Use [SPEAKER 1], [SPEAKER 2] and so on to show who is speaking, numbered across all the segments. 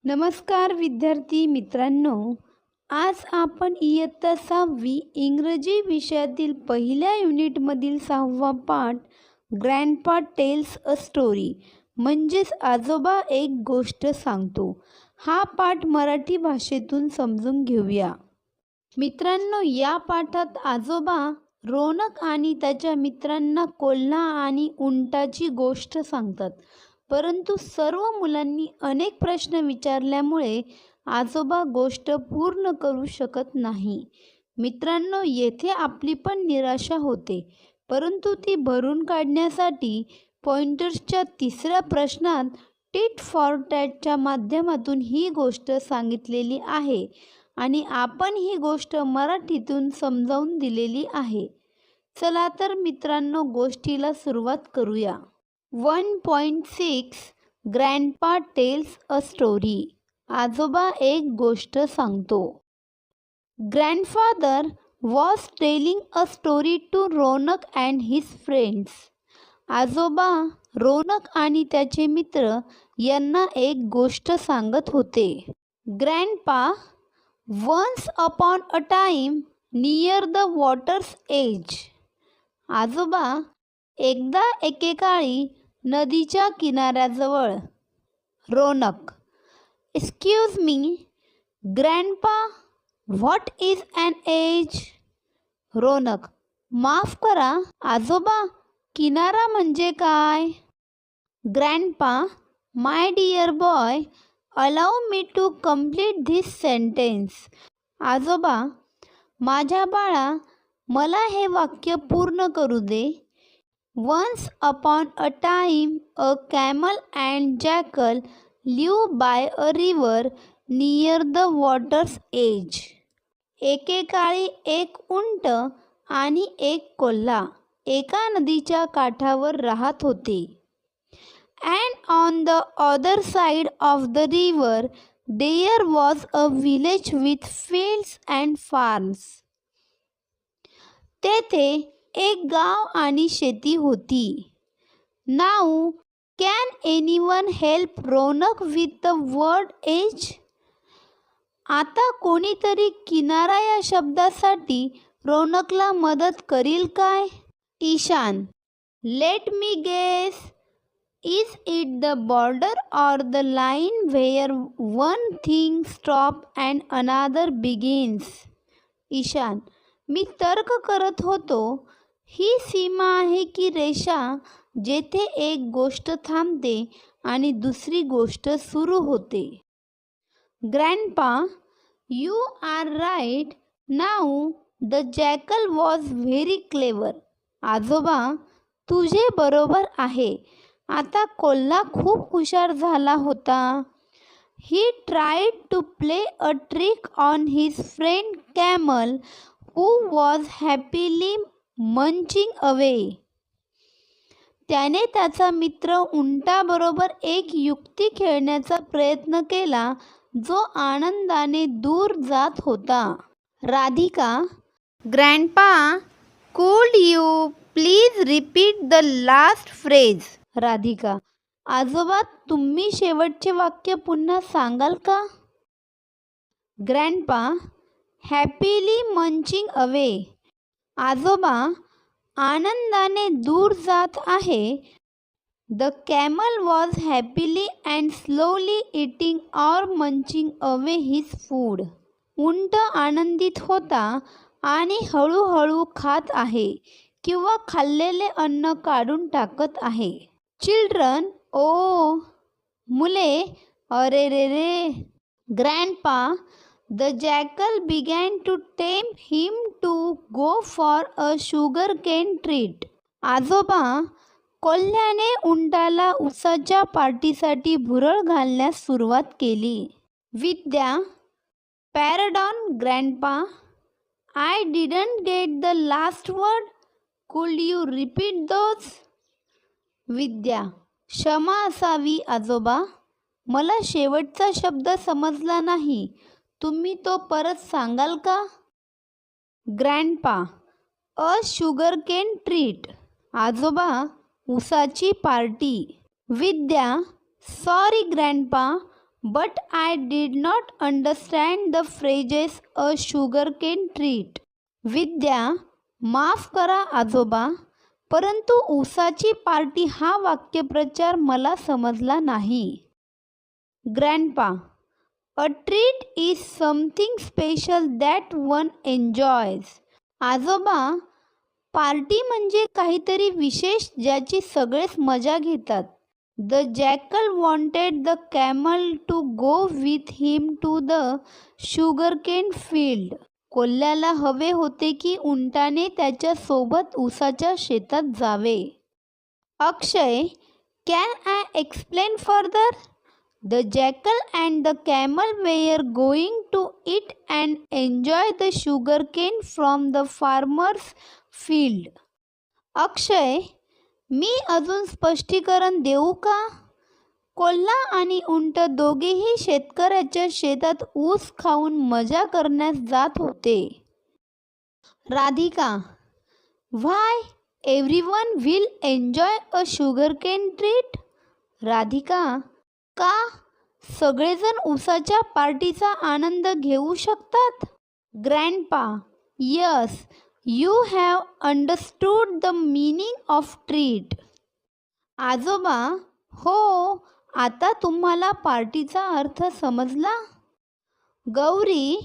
[SPEAKER 1] नमस्कार विद्यार्थी मित्रांनो, आज आपण इयत्ता 6वी इंग्रजी विषयातील पहिल्या युनिटमधील 6वा पाठ ग्रँडपा टेल्स अ स्टोरी म्हणजेच आजोबा एक गोष्ट सांगतो हा पाठ मराठी भाषेतून समजून घेऊया. मित्रांनो, या पाठात आजोबा रोनक आणि त्याच्या मित्रांना कोल्हा आणि उंटाची गोष्ट सांगतात. परंतु सर्व मुलांनी अनेक प्रश्न विचारल्यामुळे आजोबा गोष्ट पूर्ण करू शकत नाही. मित्रांनो, येथे आपली पण निराशा होते, परंतु ती भरून काढण्यासाठी पॉइंटर्सच्या तिसऱ्या प्रश्नात टिट फॉर टॅटच्या माध्यमातून ही गोष्ट सांगितलेली आहे आणि आपण ही गोष्ट मराठीतून समजावून दिलेली आहे. चला तर मित्रांनो, गोष्टीला सुरुवात करूया. 1.6 ग्रँडपा टेल्स अ स्टोरी. आजोबा एक गोष्ट सांगतो. Grandfather was telling a story to Ronak and his friends. आजोबा रोनक आणि त्याचे मित्र यांना एक गोष्ट सांगत होते. Grandpa, once upon a time near the water's edge. आजोबा, एकदा एकेकाळी नदीच्या किनाऱ्याजवळ. Ronak, excuse me grandpa, what is an edge? Ronak, माफ करा आजोबा, किनारा म्हणजे काय? Grandpa, my dear boy, allow me to complete this sentence. आजोबा, माझ्या बाळा, मला हे वाक्य पूर्ण करू दे. Once upon a time, a camel and jackal lived by a river near the water's edge. एकेकाळी एक उंट आणि एक कोल्हा एका नदीच्या काठावर राहत होते. And on the other side of the river, there was a village with fields and farms. तेथे एक गाव आणि शेती होती. Now can anyone help Ronak with the word edge? आता कोणीतरी किनारा या शब्दासाठी रोनकला मदत करील काय? Ishaan, let me guess, is it the border or the line where one thing stop and another begins? Ishaan, मी तर्क करत होतो, ही सीमा आहे की रेषा जेथे एक गोष्ट थांबते आणि दुसरी गोष्ट सुरू होते. Grandpa, you are right. Now the jackal was very clever. आजोबा, तुझे बरोबर आहे. आता कोल्हा खूप हुशार झाला होता. He tried to play a trick on his friend camel who was happily munching away. त्याने त्याचा मित्र उंटाबरोबर एक युक्ती खेळण्याचा प्रयत्न केला जो आनंदाने दूर जात होता. राधिका, ग्रँडपा, कुड you please repeat the last phrase? Radhika, आजोबा, तुम्ही शेवटचे वाक्य पुन्हा सांगाल का? Grandpa, happily munching away. आजोबा, आनंदाने दूर जात आहे. The camel was happily and slowly eating or munching away his food. उंट आनंदित होता आणि हळूहळू खात आहे किंवा खाल्लेले अन्न काढून टाकत आहे. चिल्ड्रन, ओ मुले, अरे रे रे. Grandpa, the jackal began to tempt him to go for a sugarcane treat. आजोबा, कोल्ह्याने उंटाला उसाच्या पार्टीसाठी भुरळ घालण्यास सुरुवात केली. Vidya, pardon grandpa, I didn't get the last word, could you repeat those? Vidya, क्षमा असावी आजोबा, मला शेवटचा शब्द समजला नाही, तुम्ही तो परत सांगाल का? ग्रँडपा, अ शुगरकेन ट्रीट. आजोबा, उसाची party. Vidya, sorry grandpa, but I did not understand the phrases a sugarcane treat. विद्या, माफ करा आजोबा, परंतु ऊसाची पार्टी हा वाक्यप्रचार मला समजला नाही. Grandpa, a treat is something special that one enjoys. आजोबा, पार्टी म्हणजे काहीतरी विशेष ज्याची सगळेच मजा घेतात. The jackal wanted the camel to go with him to the sugarcane field. कोल्ह्याला हवे होते की उंटाने त्याच्या सोबत ऊसाच्या शेतात जावे. अक्षय, can I explain further? The jackal and the camel were going to eat and enjoy the sugarcane from the farmer's field. अक्षय, मी अजून स्पष्टीकरण देऊ का? कोल्हा आणि उंट दोघेही शेतकऱ्याच्या शेतात ऊस खाऊन मजा करण्यास जात होते. Radhika, why everyone will enjoy a sugarcane treat? Radhika, का सगळेजण ऊसाच्या पार्टीचा आनंद घेऊ शकतात? Grandpa, yes, you have understood the meaning of treat. आजोबा, हो, आता तुम्हाला पार्टीचा अर्थ समजला. Gauri,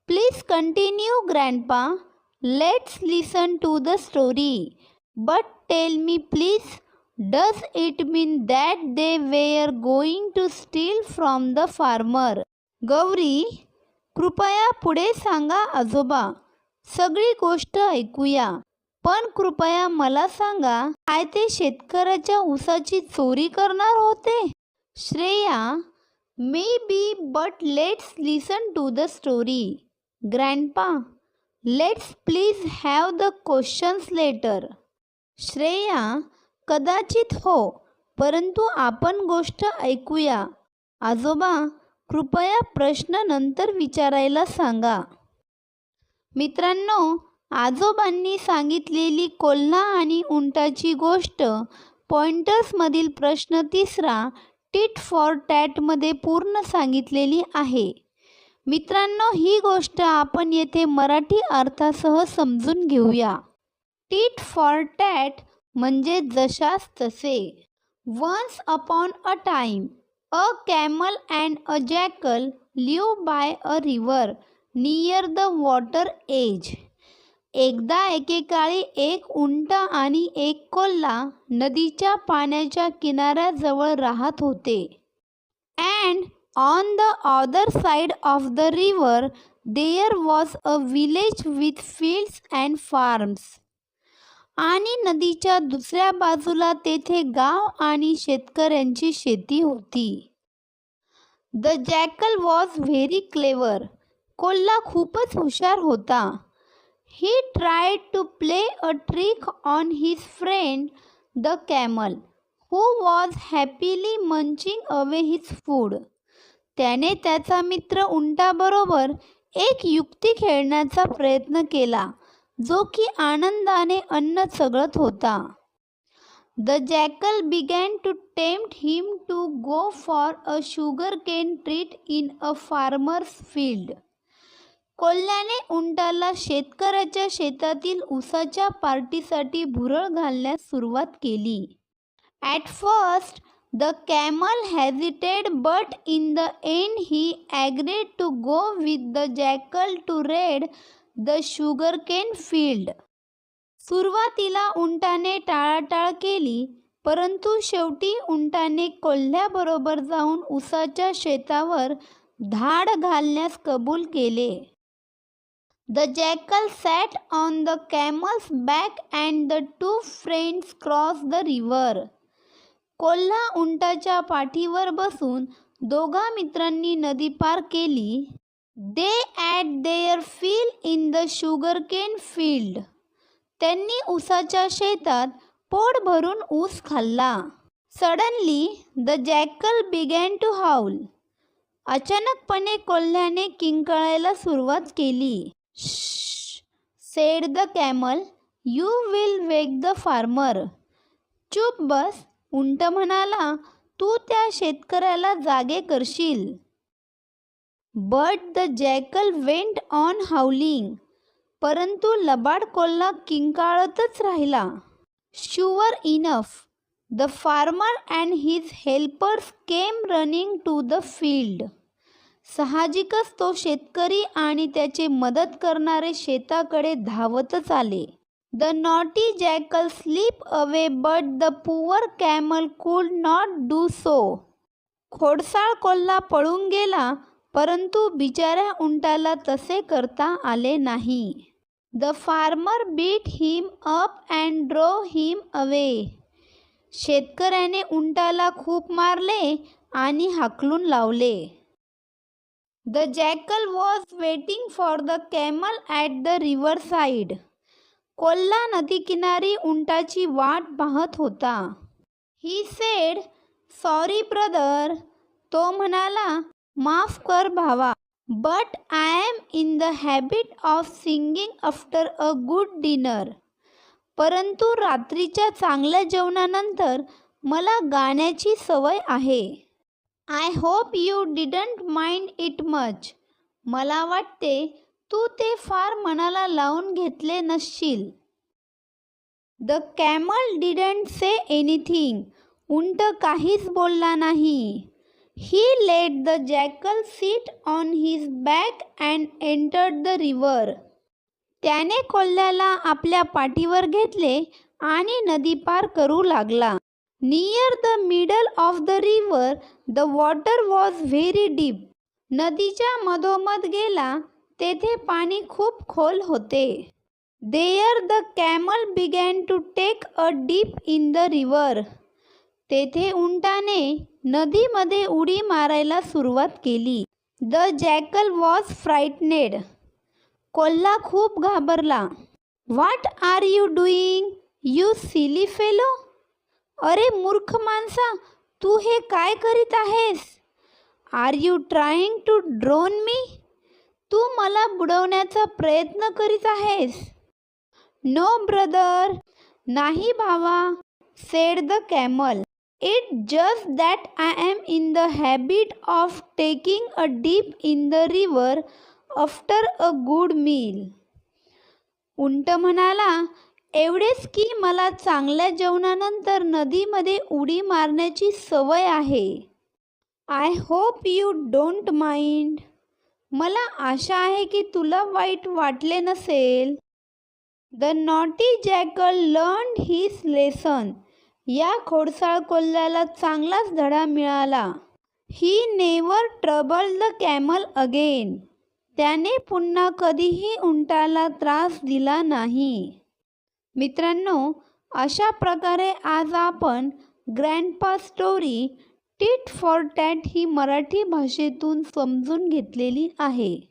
[SPEAKER 1] please continue grandpa, let's listen to the story, but tell me please, does it mean that they were going to steal from the farmer? Gauri, कृपया पुढे सांगा आजोबा, सगळी गोष्ट ऐकूया, पण कृपया मला सांगा, काय ते शेतकऱ्याच्या ऊसाची चोरी करणार होते? Shreya, maybe, but let's listen to the story. Grandpa, let's please have the questions later. Shreya, कदाचित हो, परंतु आपण गोष्ट ऐकूया. आजोबा, कृपया प्रश्न नंतर विचारायला सांगा. मित्रांनो, आजोबांनी सांगितलेली कोल्हा आणि उंटाची गोष्ट पॉइंटर्समधील प्रश्न 3 टिट फॉर टॅटमध्ये पूर्ण सांगितलेली आहे. मित्रांनो, ही गोष्ट आपण येथे मराठी अर्थासह समजून घेऊया. टिट फॉर टॅट म्हणजे जशास तसे. Once upon a time, a camel and a jackal live by a river near the water edge. एकदा एकेकाळी एक उंट आणि एक कोल्हा नदीच्या पाण्याच्या किनाऱ्याजवळ राहत होते. And on the other side of the river there was a village with fields and farms. आणि नदीच्या दुसऱ्या बाजूला तेथे गाव आणि शेतकऱ्यांची शेती होती. The jackal was very clever. कोल्हा खूपच हुशार होता. He tried to play a trick on his friend the camel, who was happily munching away his food. त्याने त्याचा मित्र उंटाबरोबर एक युक्ती खेळण्याचा प्रयत्न केला, जो की आनंदाने अन्न चघळत होता. The jackal began to tempt him to go for a sugarcane treat in a farmer's field. कोल्ह्याने उंटाला शेतकऱ्याच्या शेतातील ऊसाच्या पार्टीसाठी भुरळ घालण्यास सुरुवात केली. At first the camel hesitated, but in the end he agreed to go with the jackal to raid the sugarcane field. सुरुवातीला उंटाने टाळाटाळ केली, परंतु शेवटी उंटाने कोल्ह्याबरोबर जाऊन ऊसाच्या शेतावर धाड घालण्यास कबूल केले. The jackal sat on the camel's back and the two friends cross the river. कोल्हा उंटाच्या पाठीवर बसून दोघा मित्रांनी नदी पार केली. They ate their fill in the sugarcane field. त्यांनी ऊसाच्या शेतात पोट भरून ऊस खाल्ला. Suddenly the jackal began to howl. अचानकपणे कोल्ह्याने किंकाळायला सुरुवात केली. Shh, said the camel, you will wake the farmer. चुप बस, उंट म्हणाला, तू त्या शेतकऱ्याला जागे करशील. But the jackal went on howling. परंतु लबाड कोल्हा किंकाळतच राहिला. Sure enough the farmer and his helpers came running to the field. साहजिकच तो शेतकरी आणि त्याचे मदत करणारे शेताकडे धावतच आले. The naughty jackal slip away but the poor camel could not do so. खोडसाळ कोल्हा पळून गेला, परंतु बिचाऱ्या उंटाला तसे करता आले नाही. The farmer beat him up and drove him away. शेतकऱ्याने उंटाला खूप मारले आणि हाकलून लावले. The jackal was waiting for the camel at the river side. कोल्हा नदीकिनारी उंटाची वाट पाहत होता. He said, sorry brother. तो म्हणाला, माफ कर भावा. But I am in the habit of singing after a good dinner. परंतु रात्रीच्या चांगल्या जेवणानंतर मला गाण्याची सवय आहे. I hope you didn't mind it much. मला वाटते तू ते फार मनाला लावून घेतले नसशील. The camel didn't say anything. उंट काहीच बोलला नाही. He let the jackal sit on his back and entered the river. त्याने कोल्ह्याला आपल्या पाठीवर घेतले आणि नदी पार करू लागला. Near the middle of the river the water was very deep. नदीच्या मधोमध गेला, तेथे पाणी खूप खोल होते. There the camel began to take a deep in the river. तेथे उंटाने नदीमध्ये उडी मारायला सुरुवात केली. The jackal was frightened. कोल्हा खूप घाबरला. What are you doing, you silly fellow. अरे मूर्ख माणसा, तू हे काय करीत आहेस. Are you trying to drown me. तू मला बुडवण्याचा प्रयत्न करीत आहेस. No brother. नाही भावा. Said the camel. It just that I am in the habit of taking a deep in the river after a good meal. उंट म्हणाला, एवढेच की मला चांगल्या जेवणानंतर नदीमध्ये उडी मारण्याची सवय आहे. I hope you don't mind. मला आशा आहे की तुला वाईट वाटले नसेल. The naughty jackal learned his lesson. या खोडसाळ कोल्ह्याला चांगलाच धडा मिळाला. He never trouble the camel again. त्याने पुन्हा कधीही उंटाला त्रास दिला नाही. मित्रांनो, अशा प्रकारे आज आपण grandpa story tit for tat ही मराठी भाषेतून समजून घेतलेली आहे.